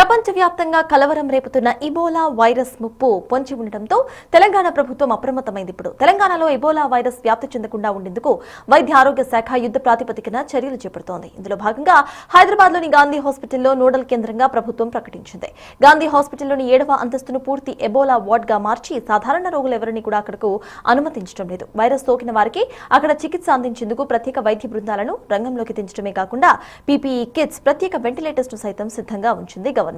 ప్రపంచవ్యాప్తంగా కలవరం రేపుతున్న Ebola virus ముప్పు పొంచి ఉండటంతో తెలంగాణ ప్రభుత్వం అప్రమత్తమైంది. ఇప్పుడు తెలంగాణలో ఇబోలా వైరస్ వ్యాప్తి చెందకుండా ఉండేందుకు వైద్య ఆరోగ్య శాఖ యుద్ధ ప్రాతిపదికన చర్యలు చేపడుతోంది. ఇందులో భాగంగా హైదరాబాద్లోని గాంధీ హాస్పిటల్లో నోడల్ కేంద్రంగా ప్రభుత్వం ప్రకటించింది. గాంధీ హాస్పిటల్లోని 7వ అంతస్తును పూర్తి ఎబోలా వార్డ్గా మార్చి సాధారణ రోగులు ఎవరిని కూడా అక్కడకు అనుమతించడం లేదు. వైరస్ సోకిన వారికి అక్కడ చికిత్స అందించేందుకు ప్రత్యేక వైద్య బృందాలను రంగంలోకి దించడమే కాకుండా పీపీఈ కిట్స్, ప్రత్యేక వెంటిలేటర్స్ ను సైతం సిద్ధంగా ఉంచింది గవర్నమెంట్.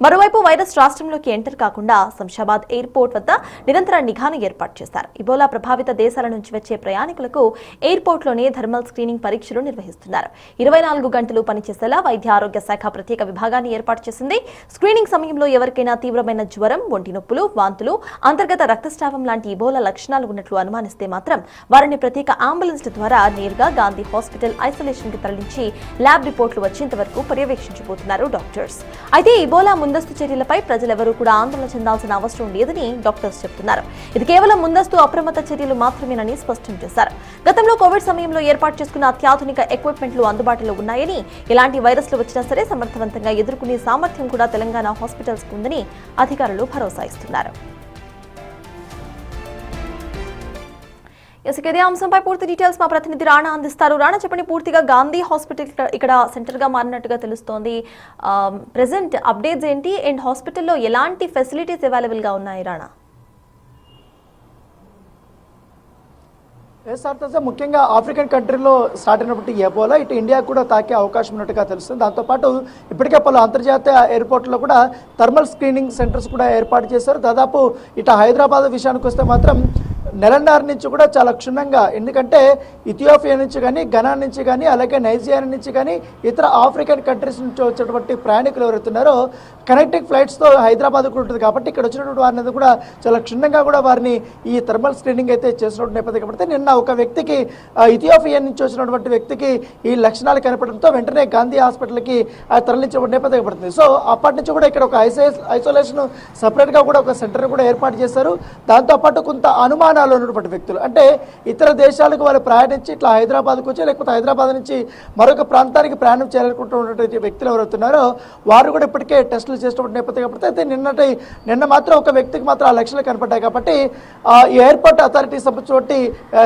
మరోవైపు వైరస్ రాష్ట్రంలోకి ఎంటర్ కాకుండా శంషాబాద్ ఎయిర్పోర్ట్ వద్ద నిరంతర నిఘాను ఏర్పాటు చేశారు. ఇబోలా ప్రభావిత దేశాల నుంచి వచ్చే ప్రయాణికులకు ఎయిర్పోర్ట్లోనే థర్మల్ స్క్రీనింగ్ పరీక్షలు నిర్వహిస్తున్నారు. 24 గంటలు పనిచేసేలా వైద్య ఆరోగ్య శాఖ ప్రత్యేక విభాగాన్ని ఏర్పాటు చేసింది. స్క్రీనింగ్ సమయంలో ఎవరికైనా తీవ్రమైన జ్వరం, ఒంటి నొప్పులు, వాంతులు, అంతర్గత రక్తస్రావం లాంటి ఇబోలా లక్షణాలు ఉన్నట్లు అనుమానిస్తే మాత్రం వారిని ప్రత్యేక అంబులెన్స్ ద్వారా నేరుగా గాంధీ హాస్పిటల్ ఐసోలేషన్ కి తరలించి ల్యాబ్ రిపోర్టులు వచ్చేంత వరకు పర్యవేక్షించబోతున్నారు డాక్టర్స్. అయితే ఇబోలా ముందస్తు చర్యలపై ప్రజలెవరూ కూడా ఆందోళన చెందాల్సిన అవసరం లేదని డాక్టర్స్ చెబుతున్నారు. ఇది కేవలం ముందస్తు అప్రమత్త చర్యలు మాత్రమేనని స్పష్టం చేశారు. గతంలో కోవిడ్ సమయంలో ఏర్పాటు చేసుకున్న అత్యాధునిక ఎక్విప్మెంట్లు అందుబాటులో ఉన్నాయని, ఎలాంటి వైరస్లు వచ్చినా సరే సమర్థవంతంగా ఎదుర్కొనే సామర్థ్యం కూడా తెలంగాణ హాస్పిటల్స్ కు ఉందని అధికారులు భరోసా ఇస్తున్నారు. ఇదే అంశంపై పూర్తి డీటెయిల్స్ మా ప్రతినిధి రాణా అందిస్తారు. రాణా, చెప్పండి, పూర్తిగా గాంధీ హాస్పిటల్ ఇక్కడ సెంటర్ గా మారినట్టుగా తెలుస్తోంది. ప్రెసెంట్ అప్డేట్స్ ఏంటి అండ్ హాస్పిటల్లో ఎలాంటి ఫెసిలిటీస్ అవైలబుల్ గా ఉన్నాయి? రాణా, ముఖ్యంగా ఆఫ్రికన్ కంట్రీలో స్టార్ట్ అయినప్పుడు ఎబోలా ఇటు ఇండియా కూడా తాకే అవకాశం ఉన్నట్టుగా తెలుస్తుంది. దాంతోపాటు ఇప్పటికే పలు అంతర్జాతీయ ఎయిర్పోర్ట్లో కూడా థర్మల్ స్క్రీనింగ్ సెంటర్స్ కూడా ఏర్పాటు చేశారు. దాదాపు ఇటు హైదరాబాద్ విషయానికి వస్తే మాత్రం నెలన్నర నుంచి కూడా చాలా క్షుణ్ణంగా, ఎందుకంటే ఇథియోపియా నుంచి కానీ, ఘనా నుంచి కానీ, అలాగే నైజీరియా నుంచి కానీ ఇతర ఆఫ్రికన్ కంట్రీస్ నుంచి వచ్చేటువంటి ప్రయాణికులు ఎవరైతున్నారో కనెక్టింగ్ ఫ్లైట్స్తో హైదరాబాద్ కూడా ఉంటుంది కాబట్టి ఇక్కడ వచ్చినటువంటి వారిని కూడా చాలా క్షుణ్ణంగా కూడా వారిని ఈ థర్మల్ స్క్రీనింగ్ అయితే చేసినటువంటి నేపథ్యం కాబట్టి నిన్న ఒక వ్యక్తికి, ఇథియోపియా నుంచి వచ్చినటువంటి వ్యక్తికి ఈ లక్షణాలు కనపడంతో వెంటనే గాంధీ హాస్పిటల్కి తరలించే నేపథ్యం పడుతుంది. సో అప్పటి నుంచి కూడా ఇక్కడ ఒక ఐసోలేషన్ సపరేట్గా కూడా ఒక సెంటర్ కూడా ఏర్పాటు చేశారు. దాంతోపాటు కొంత అనుమానాలు ఉన్నటువంటి వ్యక్తులు, అంటే ఇతర దేశాలకు వాళ్ళు ప్రయాణించి ఇట్లా హైదరాబాద్కు వచ్చి లేకపోతే హైదరాబాద్ నుంచి మరొక ప్రాంతానికి ప్రయాణం చేయాలనుకుంటున్నటువంటి వ్యక్తులు ఎవరవుతున్నారో వారు కూడా ఇప్పటికే టెస్టులు చేసినటువంటి నేపథ్యం కాబట్టి అయితే నిన్న మాత్రం ఒక వ్యక్తికి మాత్రం ఆ లక్షణాలు కనపడ్డాయి కాబట్టి ఈ ఎయిర్పోర్ట్ అథారిటీకి సంబంధించినటువంటి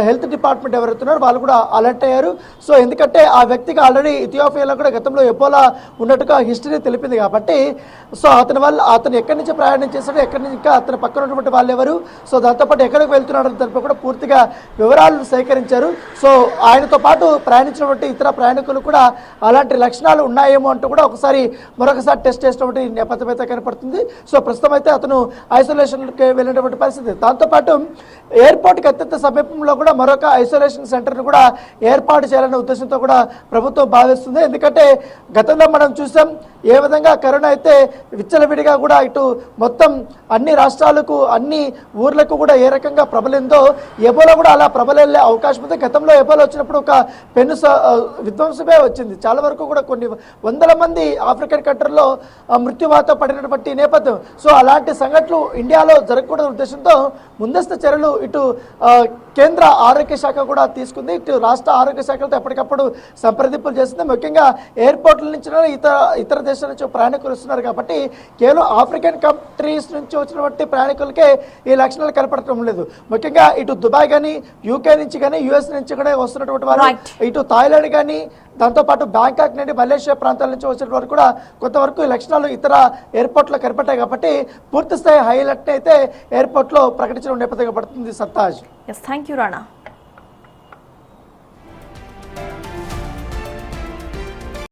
హెల్త్ డిపార్ట్మెంట్ ఎవరైతున్నారో వాళ్ళు కూడా అలర్ట్ అయ్యారు. సో ఎందుకంటే ఆ వ్యక్తికి ఆల్రెడీ ఇథియోపియాలో కూడా గతంలో ఎబోలా ఉన్నట్టుగా హిస్టరీ తెలిపింది కాబట్టి సో అతను ఎక్కడి నుంచి ప్రయాణం చేశాడో, ఎక్కడి నుంచి ఇంకా అతని పక్కన ఉన్నటువంటి వాళ్ళు ఎవరు, సో దాంతోపాటు ఎక్కడికి వెళ్తున్నాడు తరపు కూడా పూర్తిగా వివరాలను సేకరించారు. సో ఆయనతో పాటు ప్రయాణించినటువంటి ఇతర ప్రయాణికులు కూడా అలాంటి లక్షణాలు ఉన్నాయేమో అంటూ కూడా మరొకసారి టెస్ట్ చేసినటువంటి నేపథ్యం అయితే కనపడుతుంది. సో ప్రస్తుతం అయితే అతను ఐసోలేషన్కి వెళ్ళినటువంటి పరిస్థితి. దాంతోపాటు ఎయిర్పోర్ట్కి అత్యంత సమీపంలో కూడా మరొక ఐసోలేషన్ సెంటర్ను కూడా ఏర్పాటు చేయాలనే ఉద్దేశంతో కూడా ప్రభుత్వం భావిస్తుంది. ఎందుకంటే గతంలో మనం చూసాం ఏ విధంగా కరోనా అయితే విచ్చలవిడిగా కూడా ఇటు మొత్తం అన్ని రాష్ట్రాలకు, అన్ని ఊర్లకు కూడా ఏ రకంగా ప్రబలిందో ఎబోలా కూడా అలా ప్రబలే అవకాశం ఉంది. గతంలో ఎబోలా వచ్చినప్పుడు ఒక పెను విధ్వంసమే వచ్చింది. చాలా వరకు కూడా కొన్ని వందల మంది ఆఫ్రికన్ కంట్రీలో మృత్యువాత పడినటువంటి నేపథ్యం. సో అలాంటి సంఘటనలు ఇండియాలో జరగకూడని ఉద్దేశంతో ముందస్తు చర్యలు ఇటు కేంద్ర ఆరోగ్య శాఖ కూడా తీసుకుంది. ఇటు రాష్ట్ర ఆరోగ్య శాఖలతో ఎప్పటికప్పుడు సంప్రదింపులు చేస్తుంది. ముఖ్యంగా ఎయిర్పోర్ట్ల నుంచి ఇతర దేశాల నుంచి ప్రయాణికులు వస్తున్నారు కాబట్టి కేవలం ఆఫ్రికన్ కంట్రీస్ నుంచి వచ్చినటువంటి ప్రయాణికులకే ఈ లక్షణాలు కనపడటం లేదు. ముఖ్యంగా ఇటు దుబాయ్ కానీ, యూకే నుంచి కానీ, యుఎస్ నుంచి కూడా వస్తున్నటువంటి వారు, ఇటు థాయిలాండ్ కానీ, దాంతోపాటు బ్యాంకాక్ నుండి, మలేషియా ప్రాంతాల నుంచి వచ్చిన వారు కూడా కొంతవరకు ఈ లక్షణాలు ఇతర ఎయిర్పోర్ట్లో కనపడ్డాయి కాబట్టి పూర్తి స్థాయి హై అలర్ట్ అయితే ఎయిర్పోర్ట్లో ప్రకటించడం నేపథ్యంగా పడుతుంది. సత్తాజ్. Thank you Rana.